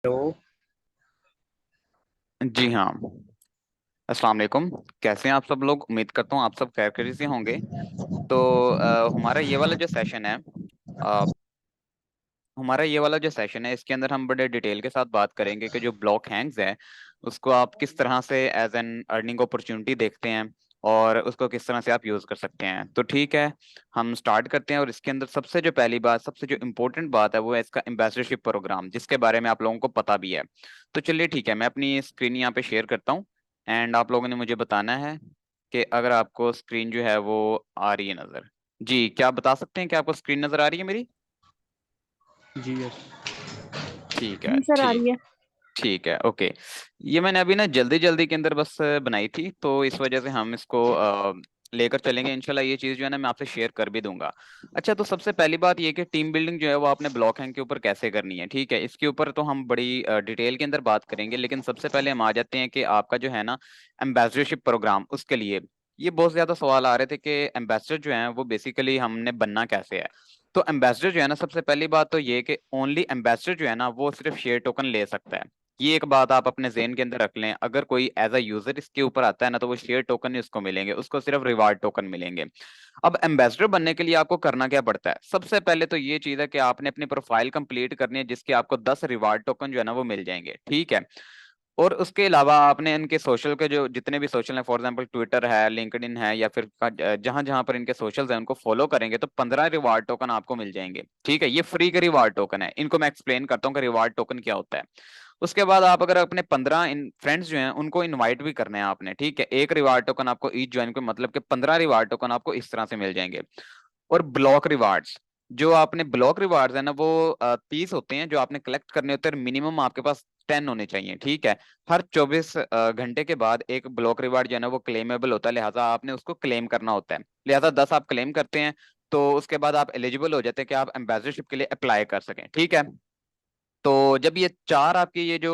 Hello. जी हाँ। अस्सलाम वालेकुम। कैसे हैं आप सब लोग? उम्मीद करता हूँ आप सब खैर से होंगे। तो हमारा ये वाला जो सेशन है, अ, इसके अंदर हम बड़े डिटेल के साथ बात करेंगे कि जो ब्लॉक हैंग्स है उसको आप किस तरह से एज एन अर्निंग अपॉर्चुनिटी देखते हैं और उसको किस तरह से आप यूज कर सकते हैं। तो ठीक है, हम स्टार्ट करते हैं। और इसके अंदर सबसे जो पहली बात, सबसे जो इम्पोर्टेंट बात है वो है इसका एम्बेसडरशिप प्रोग्राम, जिसके बारे में आप लोगों को पता भी है। तो चलिए ठीक है, मैं अपनी स्क्रीन यहाँ पे शेयर करता हूँ एंड आप लोगों ने मुझे बताना है कि अगर आपको स्क्रीन जो है वो आ रही है नजर। जी, क्या आप बता सकते हैं कि आपको स्क्रीन नजर आ रही है मेरी? जी यस। ठीक है, जी सर, आ ठीक। रही है। ठीक है, ओके। ये मैंने अभी ना जल्दी जल्दी के अंदर बस बनाई थी, तो इस वजह से हम इसको लेकर चलेंगे इंशाल्लाह। ये चीज़ जो है ना मैं आपसे शेयर कर भी दूंगा। अच्छा, तो सबसे पहली बात ये कि टीम बिल्डिंग जो है वो आपने ब्लॉक हैंग के ऊपर कैसे करनी है। ठीक है, इसके ऊपर तो हम बड़ी डिटेल के अंदर बात करेंगे, लेकिन सबसे पहले हम आ जाते हैं कि आपका जो है ना एम्बेसडरशिप प्रोग्राम, उसके लिए ये बहुत ज्यादा सवाल आ रहे थे कि एम्बेसडर जो है वो बेसिकली हमने बनना कैसे है। तो एम्बेसडर जो है ना, सबसे पहली बात तो ये कि ओनली एम्बेसडर जो है ना वो सिर्फ शेयर टोकन ले सकता है। ये एक बात आप अपने जेन के अंदर रख लें। अगर कोई एज अ यूजर इसके ऊपर आता है ना तो वो शेयर टोकन ही उसको मिलेंगे, उसको सिर्फ रिवार्ड टोकन मिलेंगे। अब एम्बेसडर बनने के लिए आपको करना क्या पड़ता है? सबसे पहले तो ये चीज है कि आपने अपनी प्रोफाइल कंप्लीट करनी है, जिसके आपको 10 रिवार्ड टोकन जो है ना वो मिल जाएंगे। ठीक है। और उसके अलावा आपने इनके सोशल के जो जितने भी सोशल हैं, फॉर एग्जांपल ट्विटर है, लिंक्डइन है, या फिर जहां जहां पर इनके सोशल्स हैं उनको फॉलो करेंगे तो 15 रिवार्ड टोकन आपको मिल जाएंगे। ठीक है, ये फ्री के रिवार्ड टोकन है। इनको मैं एक्सप्लेन करता हूँ कि रिवार्ड टोकन क्या होता है। उसके बाद आप अगर अपने 15 इन फ्रेंड्स जो हैं उनको इनवाइट भी करने हैं आपने। ठीक है, एक रिवार्ड टोकन आपको ईच ज्वाइन को, मतलब कि 15 रिवार्ड टोकन आपको इस तरह से मिल जाएंगे। और ब्लॉक रिवार्ड्स, जो आपने ब्लॉक रिवार्ड्स है ना वो 30 होते हैं जो आपने कलेक्ट करने होते हैं। मिनिमम आपके पास 10 होने चाहिए। ठीक है, हर 24 घंटे के बाद एक ब्लॉक रिवार्ड जो है ना वो क्लेमेबल होता है, लिहाजा आपने उसको क्लेम करना होता है। लिहाजा 10 आप क्लेम करते हैं तो उसके बाद आप एलिजिबल हो जाते हैं कि आप एम्बेसडरशिप के लिए अप्लाई कर सकें। ठीक है। तो जब ये चार आपकी ये जो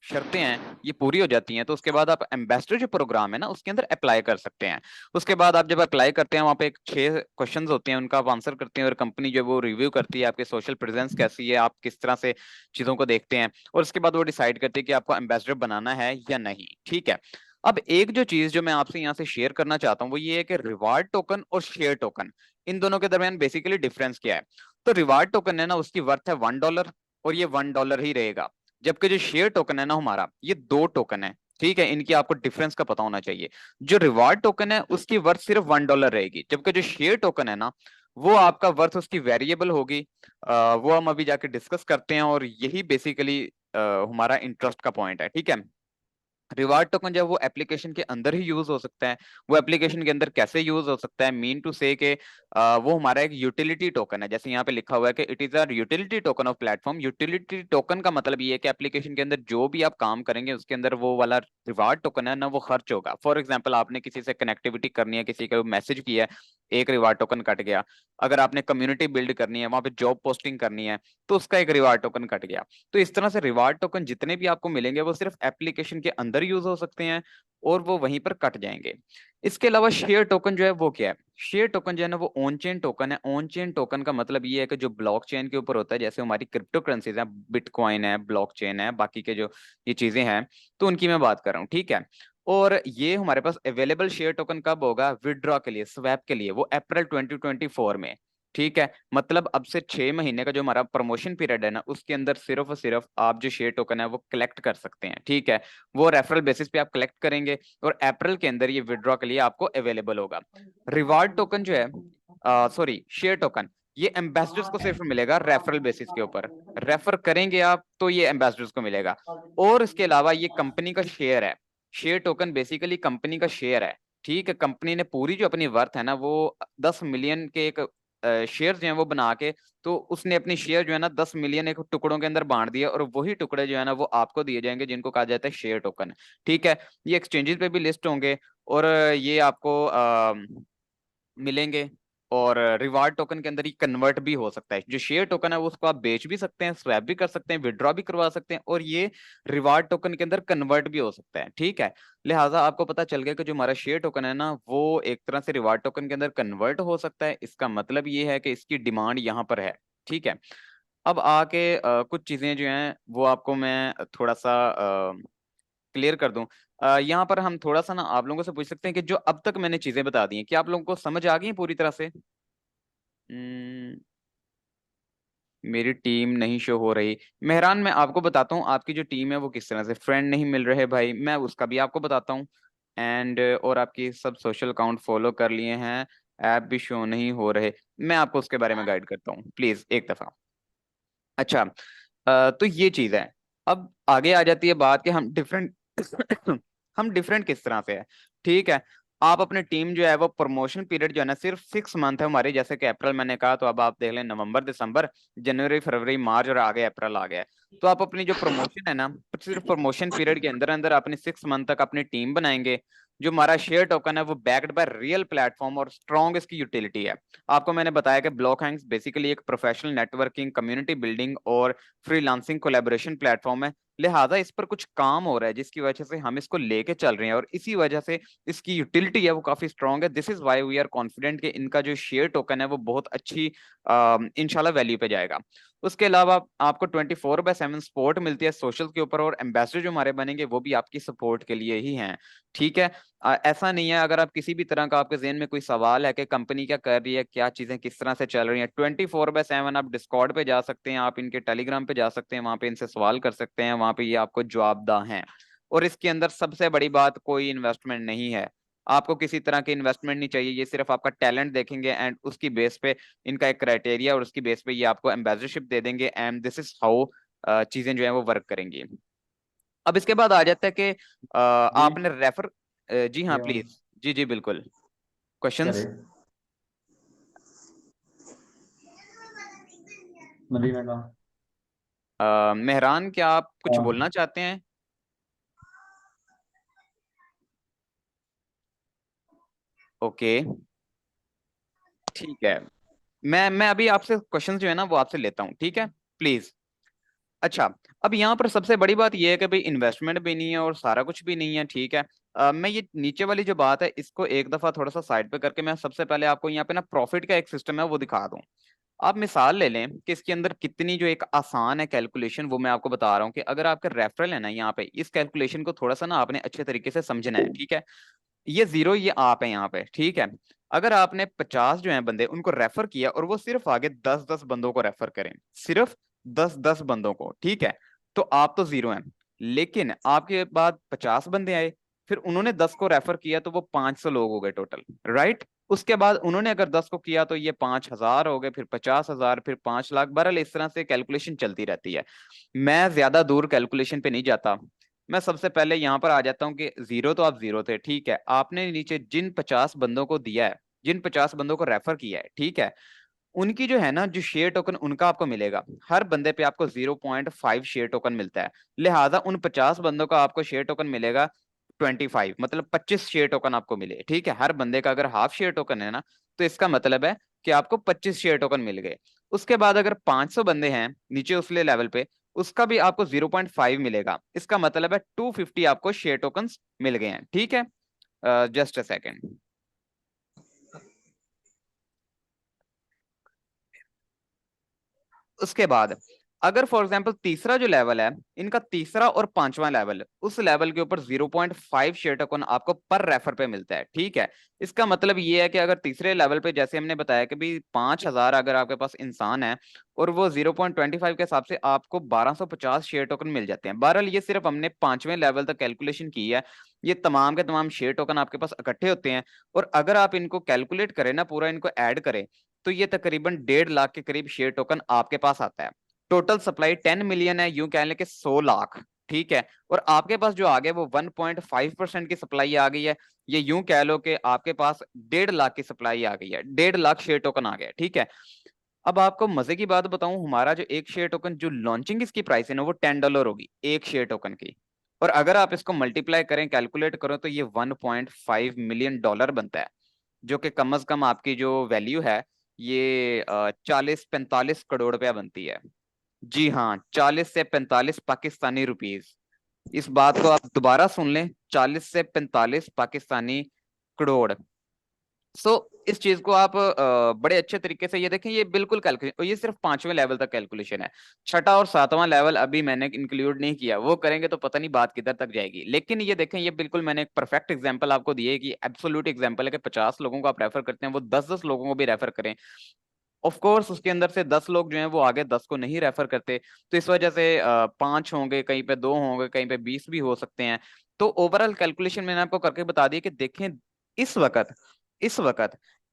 शर्तें हैं ये पूरी हो जाती हैं तो उसके बाद आप एम्बेसडर जो प्रोग्राम है ना उसके अंदर अप्लाई कर सकते हैं। उसके बाद आप जब अप्लाई करते हैं वहाँ पे एक 6 क्वेश्चंस होते हैं, उनका आप आंसर करते हैं और कंपनी जो है वो रिव्यू करती है आपके सोशल प्रेजेंस कैसी है, आप किस तरह से चीजों को देखते हैं, और उसके बाद वो डिसाइड करती है कि आपको एम्बेसडर बनाना है या नहीं। ठीक है। अब एक जो चीज जो मैं आपसे यहाँ से शेयर करना चाहता हूँ वो ये है कि रिवार्ड टोकन और शेयर टोकन, इन दोनों के दरमियान बेसिकली डिफरेंस क्या है। तो रिवार्ड टोकन है ना उसकी वर्थ है $1 और ये $1 ही रहेगा। जबकि जो शेयर टोकन है ना हमारा, ये 2 टोकन है। ठीक है, इनकी आपको डिफरेंस का पता होना चाहिए। जो रिवार्ड टोकन है उसकी वर्थ सिर्फ $1 रहेगी, जबकि जो शेयर टोकन है ना वो आपका वर्थ उसकी वेरिएबल होगी। वो हम अभी जाके डिस्कस करते हैं और यही बेसिकली हमारा इंटरेस्ट का पॉइंट है। ठीक है। रिवार्ड टोकन जब वो एप्लीकेशन के अंदर ही यूज हो सकता है। वो एप्लीकेशन के अंदर कैसे यूज हो सकता है? मीन टू से के वो हमारा एक यूटिलिटी टोकन है। जैसे यहाँ पे लिखा हुआ है कि it is a utility token of platform. Utility token का मतलब ये है कि एप्लीकेशन के अंदर जो भी आप काम करेंगे उसके अंदर वो वाला रिवार्ड टोकन है ना वो खर्च होगा। फॉर एग्जाम्पल, आपने किसी से कनेक्टिविटी करनी है, किसी को मैसेज किया है, एक रिवार्ड टोकन कट गया। अगर आपने कम्युनिटी बिल्ड करनी है, वहां पे जॉब पोस्टिंग करनी है, तो उसका एक रिवार्ड टोकन कट गया। तो इस तरह से रिवार्ड टोकन जितने भी आपको मिलेंगे वो सिर्फ एप्लीकेशन के अंदर यूज हो सकते हैं और वो वहीं पर कट जाएंगे। इसके अलावा शेयर टोकन जो है वो क्या है? शेयर टोकन जो है ना वो ऑन चेन टोकन है। ऑन चेन टोकन का मतलब ये है कि जो ब्लॉक चेन के ऊपर होता है, जैसे हमारी क्रिप्टो करेंसीज है, बिटकॉइन है, ब्लॉक चेन है, बाकी के जो ये चीजें हैं, तो उनकी मैं बात कर रहा हूँ। ठीक है। और ये हमारे पास अवेलेबल शेयर टोकन कब होगा? विड्रॉ के लिए, स्वैप के लिए, वो अप्रैल 2024 में। ठीक है, मतलब अब से 6 महीने का जो हमारा प्रमोशन पीरियड है ना उसके अंदर सिर्फ और सिर्फ आप जो शेयर टोकन है वो कलेक्ट कर सकते हैं। ठीक है, वो रेफरल बेसिस पे आप कलेक्ट करेंगे और अप्रैल के अंदर ये विड्रॉ के लिए आपको अवेलेबल होगा। रिवार्ड टोकन जो है, सॉरी, शेयर टोकन, ये एम्बेसडर्स को सिर्फ मिलेगा रेफरल बेसिस के ऊपर। रेफर करेंगे आप तो ये एम्बेसडर्स को मिलेगा। और इसके अलावा ये कंपनी का शेयर है। शेयर टोकन बेसिकली कंपनी का शेयर है। ठीक है, कंपनी ने पूरी जो अपनी वर्थ है ना वो 10 मिलियन के एक शेयर जो है वो बना के, तो उसने अपनी शेयर जो है ना 10 मिलियन एक टुकड़ों के अंदर बांट दिया और वही टुकड़े जो है ना वो आपको दिए जाएंगे, जिनको कहा जाता है शेयर टोकन। ठीक है, ये एक्सचेंजेस पे भी लिस्ट होंगे और ये आपको मिलेंगे। और रिवार्ड टोकन के अंदर ही कन्वर्ट भी हो सकता है। जो शेयर टोकन है वो उसको आप बेच भी सकते हैं, स्वैप भी कर सकते हैं, विड्रॉ भी करवा सकते हैं, और ये रिवार्ड टोकन के अंदर कन्वर्ट भी हो सकता है। ठीक है, लिहाजा आपको पता चल गया कि जो हमारा शेयर टोकन है ना वो एक तरह से रिवार्ड टोकन के अंदर कन्वर्ट हो सकता है। इसका मतलब ये है कि इसकी डिमांड यहाँ पर है। ठीक है। अब आके कुछ चीजें जो हैं वो आपको मैं थोड़ा सा क्लियर कर दूं। यहाँ पर हम थोड़ा सा ना आप लोगों से पूछ सकते हैं कि जो अब तक मैंने चीजें बता दी हैं क्या आप लोगों को समझ आ गई हैं पूरी तरह से? हम्म, मेरी टीम नहीं शो हो रही। मेहरान, मैं आपको बताता हूँ आपकी जो टीम है वो किस तरह से, फ्रेंड नहीं मिल रहे भाई, मैं उसका भी आपको बताता हूँ। एंड और आपकी सब सोशल अकाउंट फॉलो कर लिए हैं, ऐप भी शो नहीं हो रहे, मैं आपको उसके बारे में गाइड करता हूँ प्लीज एक दफा। अच्छा, तो ये चीज है। अब आगे आ जाती है बात कि हम डिफरेंट हम डिफरेंट किस तरह से है। ठीक है, आप अपनी टीम जो है वो प्रमोशन पीरियड जो है ना सिर्फ 6 मंथ है हमारी, जैसे कि अप्रैल मैंने कहा, तो अब आप देख लें नवंबर दिसंबर जनवरी फरवरी मार्च और आगे अप्रैल आ गया। तो आप अपनी जो प्रमोशन है ना सिर्फ प्रमोशन पीरियड के अंदर अंदर अपनी 6 मंथ तक अपनी टीम बनाएंगे। जो हमारा शेयर टोकन है वो बैक्ड बाय रियल प्लेटफॉर्म और स्ट्रॉन्ग इसकी यूटिलिटी है। आपको मैंने बताया कि ब्लॉक हैंग्स बेसिकली एक प्रोफेशनल नेटवर्किंग कम्युनिटी बिल्डिंग और फ्रीलांसिंग कोलैबोरेशन प्लेटफॉर्म है। लिहाजा इस पर कुछ काम हो रहा है जिसकी वजह से हम इसको लेके चल रहे हैं, और इसी वजह से इसकी यूटिलिटी है वो काफी स्ट्रांग है। This is why we are confident कि इनका जो शेयर टोकन है वो बहुत अच्छी इंशाल्लाह वैल्यू पे जाएगा। उसके अलावा आपको 24/7 सपोर्ट मिलती है सोशल के ऊपर, और एम्बेसडर जो हमारे बनेंगे वो भी आपकी सपोर्ट के लिए ही हैं। ठीक है, ऐसा नहीं है, अगर आप किसी भी तरह का आपके जहन में कोई सवाल है कि कंपनी क्या कर रही है, क्या चीजें किस तरह से चल रही हैं, 24/7 आप डिस्कॉर्ड पे जा सकते हैं, आप इनके टेलीग्राम पे जा सकते हैं, वहां पे इनसे सवाल कर सकते हैं, वहां पे ये आपको जवाबदा हैं। और इसके अंदर सबसे बड़ी बात, कोई इन्वेस्टमेंट नहीं है, आपको किसी तरह की इन्वेस्टमेंट नहीं चाहिए, ये सिर्फ आपका टैलेंट देखेंगे एंड उसकी बेस पे इनका एक क्राइटेरिया, और उसकी बेस पे ये आपको एम्बेसडरशिप दे देंगे, एंड दिस इज हाउ चीजें जो है वो वर्क करेंगी। अब इसके बाद आ जाता है कि जी आपने रेफर, जी हाँ ये on प्लीज, जी जी बिल्कुल, करे क्वेश्चंस। मदीना का। मेहरान, क्या आप कुछ हाँ बोलना चाहते हैं? ओके, ठीक है, मैं अभी आपसे क्वेश्चंस जो है ना वो आपसे लेता हूँ, ठीक है प्लीज। अच्छा, अब यहाँ पर सबसे बड़ी बात यह है कि भाई इन्वेस्टमेंट भी नहीं है और सारा कुछ भी नहीं है, ठीक है। मैं ये नीचे वाली जो बात है इसको एक दफा थोड़ा सा साइड पे करके मैं सबसे पहले आपको यहाँ पे ना प्रॉफिट का एक सिस्टम है वो दिखा दूं। आप मिसाल ले लें कि इसके अंदर कितनी जो एक आसान है कैलकुलेशन, वो मैं आपको बता रहा हूँ कि अगर आपका रेफरल है ना यहाँ पे, इस कैलकुलेशन को थोड़ा सा ना आपने अच्छे तरीके से समझना है, ठीक है। ये जीरो ये आप है यहाँ पे, ठीक है। अगर आपने 50 जो है बंदे उनको रेफर किया और वो सिर्फ आगे 10-10 बंदों को रेफर करें, सिर्फ 10-10 बंदों को, ठीक है, तो आप तो जीरो हैं। लेकिन आपके बाद 50 बंदे आए, फिर उन्होंने 10 को रेफर किया तो वो 500 लोग हो गए टोटल, राइट। उसके बाद उन्होंने अगर 10 को किया तो ये 5,000 हो गए, फिर 50,000, फिर 5 लाख, बहरहाल इस तरह से कैलकुलेशन चलती रहती है। मैं ज्यादा दूर कैलकुलेशन पे नहीं जाता, मैं सबसे पहले यहाँ पर आ जाता हूँ कि जीरो तो आप जीरो थे, ठीक है, आपने नीचे जिन 50 बंदों को दिया है, जिन 50 बंदों को रेफर किया है, ठीक है, उनकी जो है ना जो शेयर टोकन उनका आपको मिलेगा, हर बंदे पे आपको 0.5 शेयर टोकन मिलता है। लिहाजा उन 50 बंदों का आपको शेयर टोकन मिलेगा 25, मतलब 25 शेयर टोकन आपको मिले, ठीक है। हर बंदे का अगर हाफ शेयर टोकन है ना, तो इसका मतलब है कि आपको 25 शेयर टोकन मिल गए। उसके बाद अगर 500 बंदे हैं नीचे उसले लेवल पे, उसका भी आपको 0.5 मिलेगा, इसका मतलब है 250 आपको शेयर टोकन्स मिल गए हैं, ठीक है। Just a second. उसके बाद अगर फॉर एग्जांपल तीसरा जो लेवल है, इनका तीसरा और पांचवा लेवल, उस लेवल के ऊपर 0.5 शेयर टोकन आपको पर रेफर पे मिलता है, ठीक है। इसका मतलब ये है कि अगर तीसरे लेवल पे जैसे हमने बताया कि भी 5,000 अगर आपके पास इंसान है और वो 0.25 के हिसाब से आपको 1250 शेयर टोकन मिल जाते हैं। बहरहाल ये सिर्फ हमने पांचवें लेवल तक कैलकुलेशन की है, ये तमाम के तमाम शेयर टोकन आपके पास इकट्ठे होते हैं, और अगर आप इनको कैलकुलेट करें ना, पूरा इनको ऐड करें, तो ये तकरीबन 1.5 लाख के करीब शेयर टोकन आपके पास आता है। टोटल सप्लाई 10 मिलियन है, यूं कह लें कि 100 लाख, ठीक है। और आपके पास जो आ गया वो 1.5% की सप्लाई आ गई है, ये यूं कह लो कि आपके पास 1.5 लाख की सप्लाई आ गई है, 1.5 लाख शेयर टोकन आ गया, ठीक है। अब आपको मजे की बात बताऊं, हमारा जो एक शेयर टोकन जो लॉन्चिंग इसकी प्राइस है ना वो $10 होगी एक शेयर टोकन की, और अगर आप इसको मल्टीप्लाई करें कैलकुलेट करो तो ये $1.5 मिलियन बनता है, जो कि कम अज कम आपकी जो वैल्यू है ये 40-45 करोड़ रुपया बनती है। जी हाँ, 40 से 45 पाकिस्तानी रुपीज। इस बात को आप दोबारा सुन लें, 40 से 45 पाकिस्तानी करोड़। इस चीज को आप बड़े अच्छे तरीके से ये देखें, ये बिल्कुल कैलकुलेशन, और ये सिर्फ 5वें लेवल तक कैलकुलेशन है। छठा और 7वां लेवल अभी मैंने इंक्लूड नहीं किया, वो करेंगे तो पता नहीं बात किधर तक जाएगी। लेकिन ये देखें, ये बिल्कुल मैंने एक परफेक्ट एग्जांपल आपको दिए कि एब्सोल्यूट एग्जांपल है कि 50 लोगों को आप रेफर करते हैं, वो 10-10 लोगों को भी रेफर करें। ऑफ कोर्स उसके अंदर से 10 लोग जो हैं वो आगे 10 को नहीं रेफर करते, तो इस वजह से 5 होंगे, कहीं पे 2 होंगे, कहीं पे 20 भी हो सकते हैं। तो ओवरऑल कैलकुलेशन मैंने आपको करके बता दी कि देखें, इस वक्त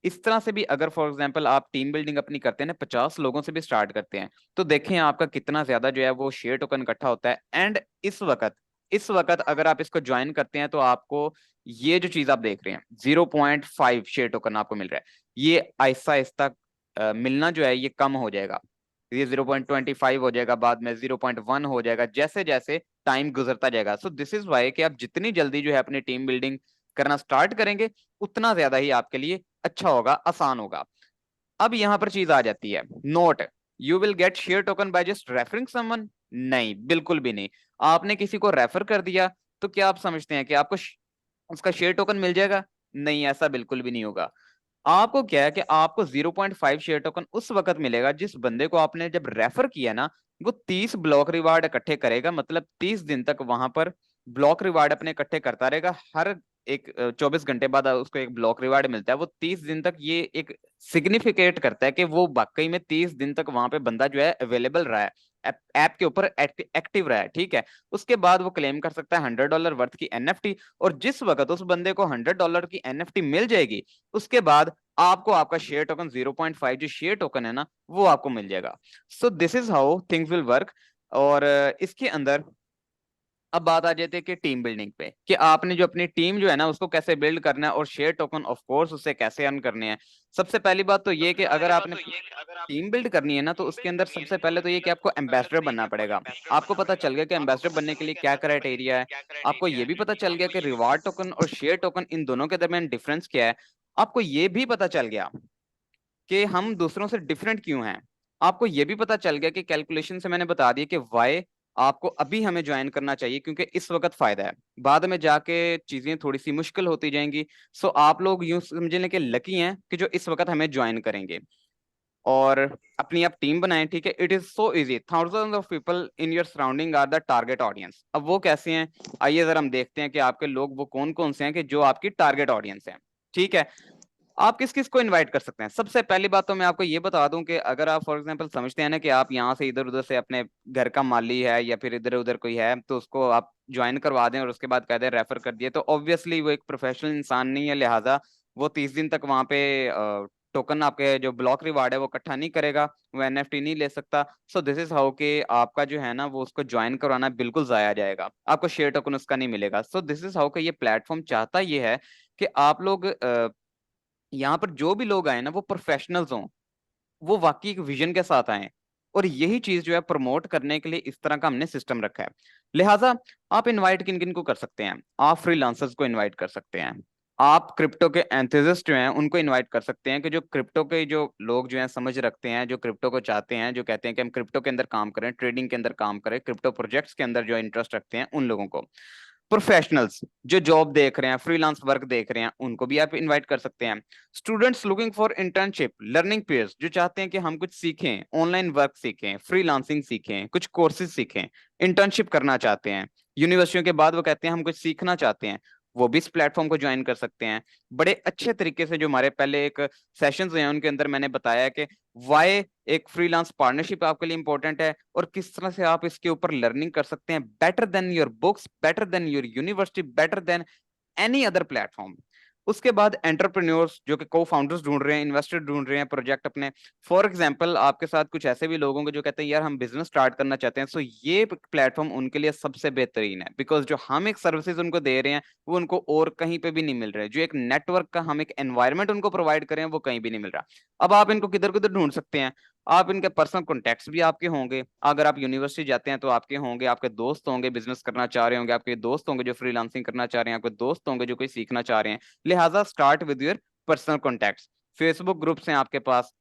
इस तरह से भी अगर फॉर एग्जांपल आप टीम बिल्डिंग अपनी करते हैं ना, 50 लोगों से भी स्टार्ट करते हैं, तो देखें आपका कितना ज्यादा जो है वो शेयर टोकन इकट्ठा होता है। एंड इस वक्त अगर आप इसको ज्वाइन करते हैं तो आपको ये जो चीज आप देख रहे हैं 0.5 शेयर टोकन आपको मिल रहा है, ये आहिस्ता आहिस्ता मिलना जो है ये कम हो जाएगा। ये 0.25 हो जाएगा, बाद में 0.1 हो जाएगा, जैसे जैसे टाइम गुजरता जाएगा। सो दिस इज वाई कि आप जितनी जल्दी जो है अपनी टीम बिल्डिंग करना स्टार्ट करेंगे, उतना ज्यादा ही आपके लिए अच्छा होगा, आसान होगा। अब यहां पर चीज आ जाती है, note you will get share token by just referring someone. नहीं, बिल्कुल भी नहीं। आपने किसी को रेफर कर दिया तो क्या आप समझते हैं कि आपको उसका शेयर टोकन मिल जाएगा? नहीं, ऐसा बिल्कुल भी नहीं होगा। आपको क्या है कि आपको 0.5 शेयर टोकन उस वक्त मिलेगा जिस बंदे को आपने जब रेफर किया ना, वो 30 ब्लॉक रिवार्ड इकट्ठे करेगा, मतलब 30 दिन तक वहां पर ब्लॉक रिवार्ड अपने इकट्ठे करता रहेगा। हर एक 24 घंटे बाद उसको एक ब्लॉक रिवार्ड मिलता है। वो 30 दिन तक ये एक सिग्निफिकेट करता है कि वो वाकई में 30 दिन तक वहां पे बंदा जो है अवेलेबल रहा है, ऐप के ऊपर एक्टिव रहा है, ठीक है। उसके बाद वो क्लेम कर सकता है $100 वर्थ की एनएफटी, और जिस वक्त उस बंदे को $100 की एनएफटी मिल जाएगी, उसके बाद आपको आपका शेयर टोकन 0.5 जो शेयर टोकन है ना, वो आपको मिल जाएगा। So this is how things will work. और इसके अंदर अब बात आ जाती है कि टीम बिल्डिंग पे, कि आपने जो अपनी टीम जो है ना उसको कैसे बिल्ड करना है, और शेयर टोकन ऑफ कोर्स उससे कैसे अर्न करने हैं। सबसे पहली बात तो ये कि अगर आपने टीम बिल्ड करनी है ना, तो उसके अंदर सबसे पहले तो ये कि आपको एम्बेसडर बनना पड़ेगा। आपको पता चल गया कि एम्बेसडर बनने के लिए क्या क्राइटेरिया है। आपको ये भी पता चल गया कि रिवार्ड टोकन और शेयर टोकन इन दोनों के दरमियान डिफरेंस क्या है। आपको ये भी पता चल गया कि हम दूसरों से डिफरेंट क्यों हैं। आपको ये भी पता चल गया कि कैलकुलेशन से मैंने बता दिया कि वाई आपको अभी हमें ज्वाइन करना चाहिए क्योंकि इस वक्त फायदा है, बाद में जाके चीजें थोड़ी सी मुश्किल होती जाएंगी। सो आप लोग यूं समझ लें कि लकी हैं कि जो इस वक्त हमें ज्वाइन करेंगे, और अपनी आप टीम बनाएं, ठीक है। It is so easy, thousands of people in your surrounding are the target audience. अब वो कैसे हैं, आइए जरा हम देखते हैं कि आपके लोग वो कौन कौन से हैं कि जो आपकी टारगेट ऑडियंस है, ठीक है। आप किस किस को इनवाइट कर सकते हैं? सबसे पहली बात तो मैं आपको ये बता दूं कि अगर आप फॉर एग्जांपल समझते हैं ना कि आप यहाँ से इधर उधर से अपने घर का माली है या फिर इधर उधर कोई है, तो उसको आप ज्वाइन करवा दें और उसके बाद कह दें रेफर कर दिए, तो ऑब्वियसली वो एक प्रोफेशनल इंसान नहीं है, लिहाजा वो 30 दिन तक वहां पे टोकन आपके जो ब्लॉक रिवार्ड है वो इकट्ठा नहीं करेगा, वो एनएफटी नहीं ले सकता। सो दिस इज हाउ के आपका जो है ना वो उसको ज्वाइन करवाना बिल्कुल जाया जाएगा, आपको शेयर टोकन उसका नहीं मिलेगा। सो दिस इज हाउ के ये प्लेटफॉर्म चाहता ये है कि आप लोग यहाँ पर जो भी लोग आए ना वो प्रोफेशनल्स हों, वो वाकई एक विजन के साथ आए। और यही चीज जो है प्रमोट करने के लिए इस तरह का हमने सिस्टम रखा है। लिहाजा आप इनवाइट किन किन को कर सकते हैं? आप फ्रीलांसर्स को इनवाइट कर सकते हैं, आप क्रिप्टो के एंथुसिस्ट जो हैं उनको इनवाइट कर सकते हैं, कि जो क्रिप्टो के जो लोग जो हैं समझ रखते हैं, जो क्रिप्टो को चाहते हैं, जो कहते हैं कि हम क्रिप्टो के अंदर काम करें, ट्रेडिंग के अंदर काम करें, क्रिप्टो प्रोजेक्ट्स के अंदर जो इंटरेस्ट रखते हैं, उन लोगों को। प्रोफेशनल्स जो जॉब देख रहे हैं, फ्रीलांस वर्क देख रहे हैं, उनको भी आप इनवाइट कर सकते हैं। Students looking for internship, learning peers जो चाहते हैं कि हम कुछ सीखें, ऑनलाइन वर्क सीखें, फ्रीलांसिंग सीखें, कुछ कोर्सेज सीखें, इंटर्नशिप करना चाहते हैं, यूनिवर्सिटियों के बाद वो कहते हैं हम कुछ सीखना चाहते हैं, वो भी इस प्लेटफॉर्म को ज्वाइन कर सकते हैं। बड़े अच्छे तरीके से जो हमारे पहले एक सेशंस हुए हैं उनके अंदर मैंने बताया कि वाई एक फ्रीलांस पार्टनरशिप आपके लिए इंपॉर्टेंट है, और किस तरह से आप इसके ऊपर लर्निंग कर सकते हैं better than your books, better than your university, better than any other platform. उसके बाद एंटरप्रेन्योर्स जो कि को फाउंडर्स ढूंढ रहे हैं, इन्वेस्टर ढूंढ रहे हैं प्रोजेक्ट अपने। फॉर एग्जांपल आपके साथ कुछ ऐसे भी लोग होंगे जो कहते हैं यार हम बिजनेस स्टार्ट करना चाहते हैं, सो ये प्लेटफॉर्म उनके लिए सबसे बेहतरीन है, बिकॉज जो हम एक सर्विसेज उनको दे रहे हैं वो उनको और कहीं पे भी नहीं मिल रहा है। जो एक नेटवर्क का हम एक एनवायरनमेंट उनको प्रोवाइड करें वो कहीं भी नहीं मिल रहा। अब आप इनको किधर किधर ढूंढ सकते हैं? आप इनके पर्सनल कॉन्टेक्ट्स भी आपके होंगे, अगर आप यूनिवर्सिटी जाते हैं तो आपके होंगे, आपके दोस्त होंगे बिजनेस करना चाह रहे होंगे, आपके दोस्त होंगे जो फ्रीलांसिंग करना चाह रहे हैं, आपके दोस्त होंगे जो कोई सीखना चाह रहे हैं। लिहाजा start with your personal contacts. Facebook groups हैं आपके पास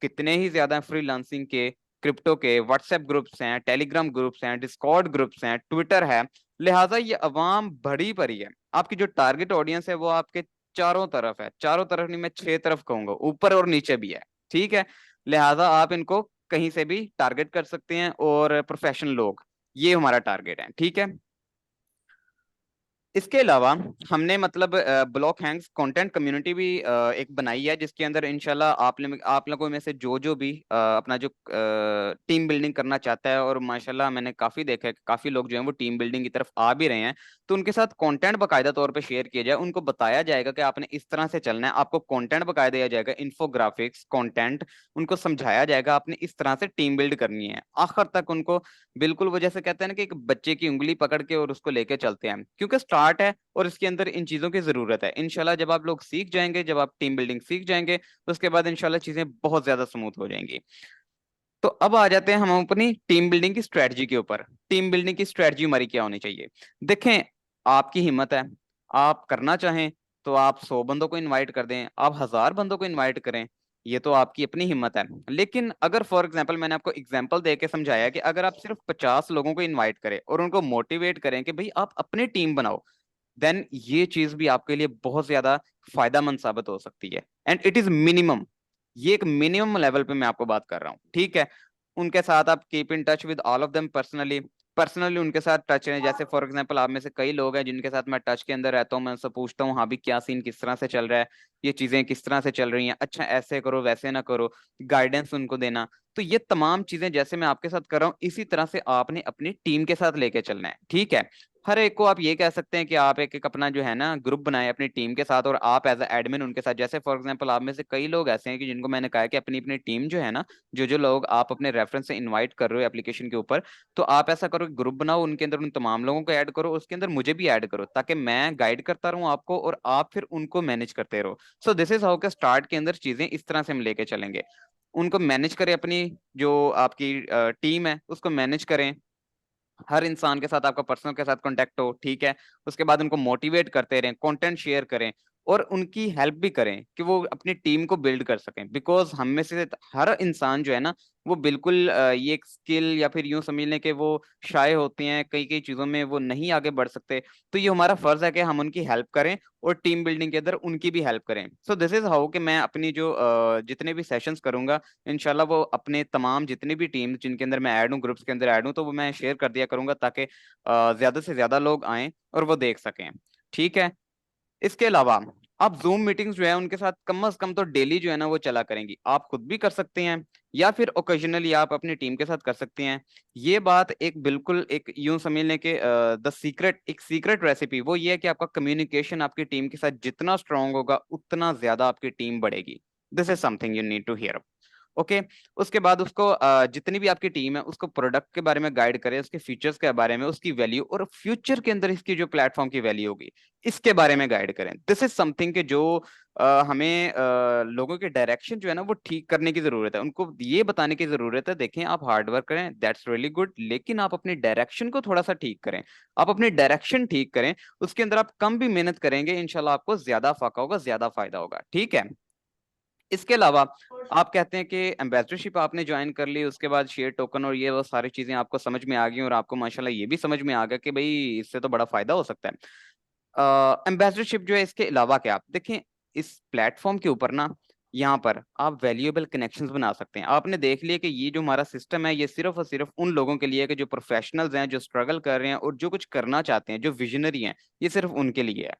कितने ही ज्यादा, फ्रीलांसिंग के, क्रिप्टो के, व्हाट्सएप ग्रुप्स हैं, टेलीग्राम ग्रुप्स हैं, डिस्कॉर्ड ग्रुप्स हैं, ट्विटर है। लिहाजा ये अवाम बड़ी पड़ी है। आपकी जो टारगेट ऑडियंस है वो आपके चारों तरफ है, चारों तरफ नहीं मैं 6 तरफ कहूंगा, ऊपर और नीचे भी है, ठीक है। लिहाजा आप इनको कहीं से भी टारगेट कर सकते हैं, और प्रोफेशनल लोग, ये हमारा टारगेट है, ठीक है। इसके अलावा हमने मतलब ब्लॉक हैंग्स कंटेंट कम्युनिटी भी एक बनाई है, जिसके अंदर इंशाल्लाह आप लोगों में से जो भी अपना जो टीम बिल्डिंग करना चाहता है, और माशाल्लाह मैंने काफी देखा है कि काफी लोग जो हैं वो टीम बिल्डिंग की तरफ आ भी रहे हैं, तो उनके साथ कंटेंट बकायदा तौर पे शेयर किया जाए, उनको बताया जाएगा कि आपने इस तरह से चलना है, आपको कंटेंट बकायदा दिया जाएगा, इन्फोग्राफिक्स कंटेंट, उनको समझाया जाएगा आपने इस तरह से टीम बिल्ड करनी है, आखिर तक उनको बिल्कुल वो जैसे कहते हैं ना कि एक बच्चे की उंगली पकड़ के और उसको लेके चलते हैं, क्योंकि स्टार्ट है और इसके अंदर इन चीजों की जरूरत है। इंशाल्लाह जब आप लोग सीख जाएंगे, जब आप टीम बिल्डिंग सीख जाएंगे, तो उसके बाद इंशाल्लाह चीजें बहुत ज्यादा स्मूथ हो जाएंगी। तो अब आ जाते हैं हम अपनी टीम बिल्डिंग की स्ट्रेटजी के ऊपर। टीम बिल्डिंग की स्ट्रेटजी हमारी क्या होनी चाहिए? देखें, आपकी हिम्मत है, आप करना चाहें तो आप 100 बंदों को इनवाइट कर दें, आप 1000 बंदों को इनवाइट करें, ये तो आपकी अपनी हिम्मत है। लेकिन अगर फॉर एग्जांपल मैंने आपको एग्जांपल दे के समझाया कि अगर आप सिर्फ 50 लोगों को इनवाइट करें और उनको मोटिवेट करें कि भाई आप अपनी टीम बनाओ, देन ये चीज भी आपके लिए बहुत ज्यादा फायदेमंद साबित हो सकती है। एंड इट इज मिनिमम, ये एक मिनिमम लेवल पे मैं आपको बात कर रहा हूँ, ठीक है। उनके साथ आप keep in touch with all of them personally, personally उनके साथ टच रहे। जैसे फॉर एग्जांपल आप में से कई लोग हैं जिनके साथ मैं टच के अंदर रहता हूँ, मैं उनसे पूछता हूँ हाँ भी क्या सीन किस तरह से चल रहा है, ये चीजें किस तरह से चल रही हैं, अच्छा ऐसे करो वैसे ना करो, गाइडेंस उनको देना। तो ये तमाम चीजें जैसे मैं आपके साथ कर रहा हूँ, इसी तरह से आपने अपनी टीम के साथ लेके चलना है, ठीक है। हर एक को आप ये कह सकते हैं कि आप एक एक अपना जो है ना ग्रुप बनाए अपनी टीम के साथ, और आप एज एडमिन उनके साथ। जैसे फॉर एग्जांपल आप में से कई लोग ऐसे हैं कि जिनको मैंने कहा है कि अपनी अपनी टीम जो है ना, जो जो लोग आप अपने रेफरेंस से इनवाइट कर रहे हो एप्लीकेशन के ऊपर, तो आप ऐसा करो ग्रुप बनाओ, उनके अंदर उन तमाम लोगों को ऐड करो, उसके अंदर मुझे भी ऐड करो, ताकि मैं गाइड करता रहूं आपको और आप फिर उनको मैनेज करते रहो। सो दिस इज हाउ के स्टार्ट के अंदर चीजें इस तरह से हम लेके चलेंगे। उनको मैनेज करें, अपनी जो आपकी टीम है उसको मैनेज करें, हर इंसान के साथ आपका पर्सनल के साथ कांटेक्ट हो, ठीक है। उसके बाद उनको मोटिवेट करते रहें, कंटेंट शेयर करें, और उनकी हेल्प भी करें कि वो अपनी टीम को बिल्ड कर सकें। बिकॉज हम में से हर इंसान जो है ना, वो बिल्कुल ये एक स्किल या फिर यूं समझ लें कि वो शाय होते हैं, कई कई चीजों में वो नहीं आगे बढ़ सकते। तो ये हमारा फर्ज है कि हम उनकी हेल्प करें और टीम बिल्डिंग के अंदर उनकी भी हेल्प करें। सो दिस इज हाउ कि मैं अपनी जो जितने भी सेशंस करूंगा, इंशाल्लाह वो अपने तमाम जितनी भी टीम जिनके अंदर मैं ऐड हूँ, ग्रुप्स के अंदर ऐड हूँ, तो वो मैं शेयर कर दिया करूंगा, ताकि ज्यादा से ज्यादा लोग आएं और वो देख सकें, ठीक है। इसके अलावा आप जूम मीटिंग्स जो है उनके साथ कम से कम तो डेली जो है ना वो चला करेंगी। आप खुद भी कर सकते हैं या फिर ओकेजनली आप अपनी टीम के साथ कर सकते हैं। ये बात एक बिल्कुल एक यूं समझ लें कि द सीक्रेट, एक सीक्रेट रेसिपी वो ये है कि आपका कम्युनिकेशन आपकी टीम के साथ जितना स्ट्रांग होगा, उतना ज्यादा आपकी टीम बढ़ेगी। This is something you need to hear. Okay. उसके बाद उसको जितनी भी आपकी टीम है उसको प्रोडक्ट के बारे में गाइड करें, उसके फीचर्स के बारे में, उसकी वैल्यू, और फ्यूचर के अंदर इसकी जो प्लेटफॉर्म की वैल्यू होगी इसके बारे में गाइड करें। दिस इज समथिंग कि जो हमें लोगों के डायरेक्शन जो है ना वो ठीक करने की जरूरत है, उनको ये बताने की जरूरत है देखें आप हार्ड वर्क करें, दैट्स रियली गुड, लेकिन आप अपनी डायरेक्शन को थोड़ा सा ठीक करें। आप अपनी डायरेक्शन ठीक करें, उसके अंदर आप कम भी मेहनत करेंगे, इंशाल्लाह आपको ज्यादा फाका होगा, ज्यादा फायदा होगा, ठीक है। इसके अलावा आप कहते हैं कि एम्बेसडरशिप आपने ज्वाइन कर ली, उसके बाद शेयर टोकन और ये वो सारी चीजें आपको समझ में आ गई, और आपको माशाल्लाह ये भी समझ में आ गया कि भाई इससे तो बड़ा फायदा हो सकता है। एम्बेसडरशिप जो है, इसके अलावा क्या आप देखें, इस प्लेटफॉर्म के ऊपर ना, यहाँ पर आप वैल्यूएबल कनेक्शंस बना सकते हैं। आपने देख लिया कि ये जो हमारा सिस्टम है ये सिर्फ और सिर्फ उन लोगों के लिए है कि जो प्रोफेशनल्स हैं, जो स्ट्रगल कर रहे हैं और जो कुछ करना चाहते हैं, जो विजनरी हैं, ये सिर्फ उनके लिए है।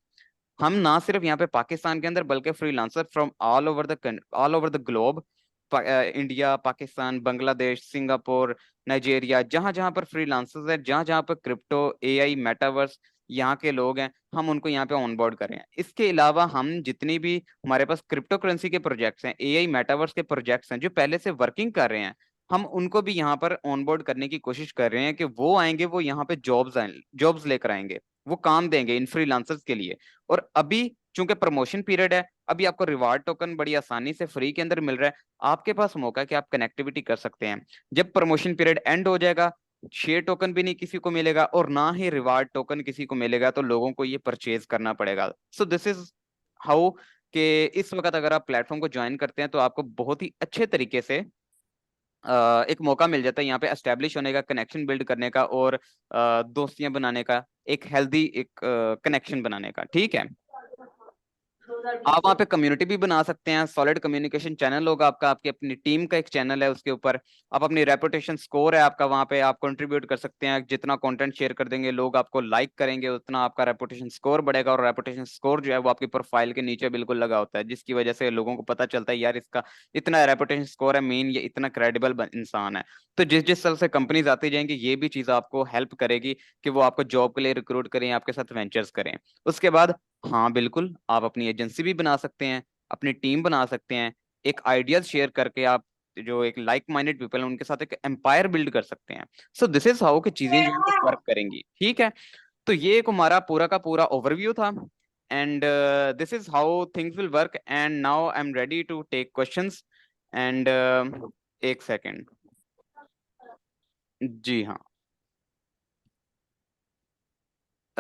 हम ना सिर्फ यहाँ पे पाकिस्तान के अंदर बल्कि freelancer from all over the globe, India, Pakistan, Bangladesh, Singapore, Nigeria, जहां जहां पर फ्रीलांसर्स है, जहां जहां पर क्रिप्टो, एआई, मेटावर्स, यहाँ के लोग हैं, हम उनको यहाँ पे ऑनबोर्ड कर रहे हैं। इसके अलावा हम जितनी भी हमारे पास क्रिप्टो करेंसी के प्रोजेक्ट्स हैं, एआई मेटावर्स के प्रोजेक्ट्स हैं जो पहले से वर्किंग कर रहे हैं, हम उनको भी यहाँ पर ऑनबोर्ड करने की कोशिश कर रहे हैं कि वो आएंगे, वो यहाँ पे जॉब्स लेकर आएंगे, वो काम देंगे इन फ्रीलांसर्स के लिए। और अभी चूंकि प्रमोशन पीरियड है, अभी आपको रिवार्ड टोकन बड़ी आसानी से फ्री के अंदर मिल रहा है, आपके पास मौका है कि आप कनेक्टिविटी कर सकते हैं। जब प्रमोशन पीरियड एंड हो जाएगा, शेयर टोकन भी नहीं किसी को मिलेगा और ना ही रिवार्ड टोकन किसी को मिलेगा, तो लोगों को ये परचेज करना पड़ेगा। सो दिस इज हाउ कि इस वक्त अगर आप प्लेटफॉर्म को ज्वाइन करते हैं तो आपको बहुत ही अच्छे तरीके से एक मौका मिल जाता है यहाँ पे एस्टेब्लिश होने का, कनेक्शन बिल्ड करने का, और दोस्तियां बनाने का, एक हेल्दी एक कनेक्शन बनाने का, ठीक है। आप वहाँ पे कम्युनिटी भी बना सकते हैं, सॉलिड कम्युनिकेशन चैनल होगा आपका, आपकी अपनी टीम का एक चैनल है उसके ऊपर। आप अपनी रेपुटेशन स्कोर है आपका, वहाँ पे आप कंट्रीब्यूट कर सकते हैं। जितना कंटेंट शेयर कर देंगे, लोग आपको लाइक करेंगे, उतना आपका रेपुटेशन स्कोर बढ़ेगा। और रेपुटेशन स्कोर जो है वो आपकी प्रोफाइल के नीचे बिल्कुल लगा होता है, जिसकी वजह से लोगों को पता चलता है यार इसका इतना रेपुटेशन स्कोर है, मीन ये इतना क्रेडिबल इंसान है। तो जिस जिस तरह से कंपनीज आती जाएंगी, ये भी चीज आपको हेल्प करेगी कि वो आपको जॉब के लिए रिक्रूट करें, आपके साथ वेंचर्स करें। उसके बाद हाँ बिल्कुल, आप अपनी एजेंसी भी बना सकते हैं, अपनी टीम बना सकते हैं। एक आइडियाज शेयर करके आप जो एक लाइक माइंडेड पीपल है उनके साथ एक एम्पायर बिल्ड कर सकते हैं। सो दिस इज हाउ कि चीजें जो है वो वर्क करेंगी। ठीक है, तो ये एक हमारा पूरा का पूरा ओवरव्यू था। And this is how things will work. And now I am ready to take questions. And एक सेकेंड। जी हाँ,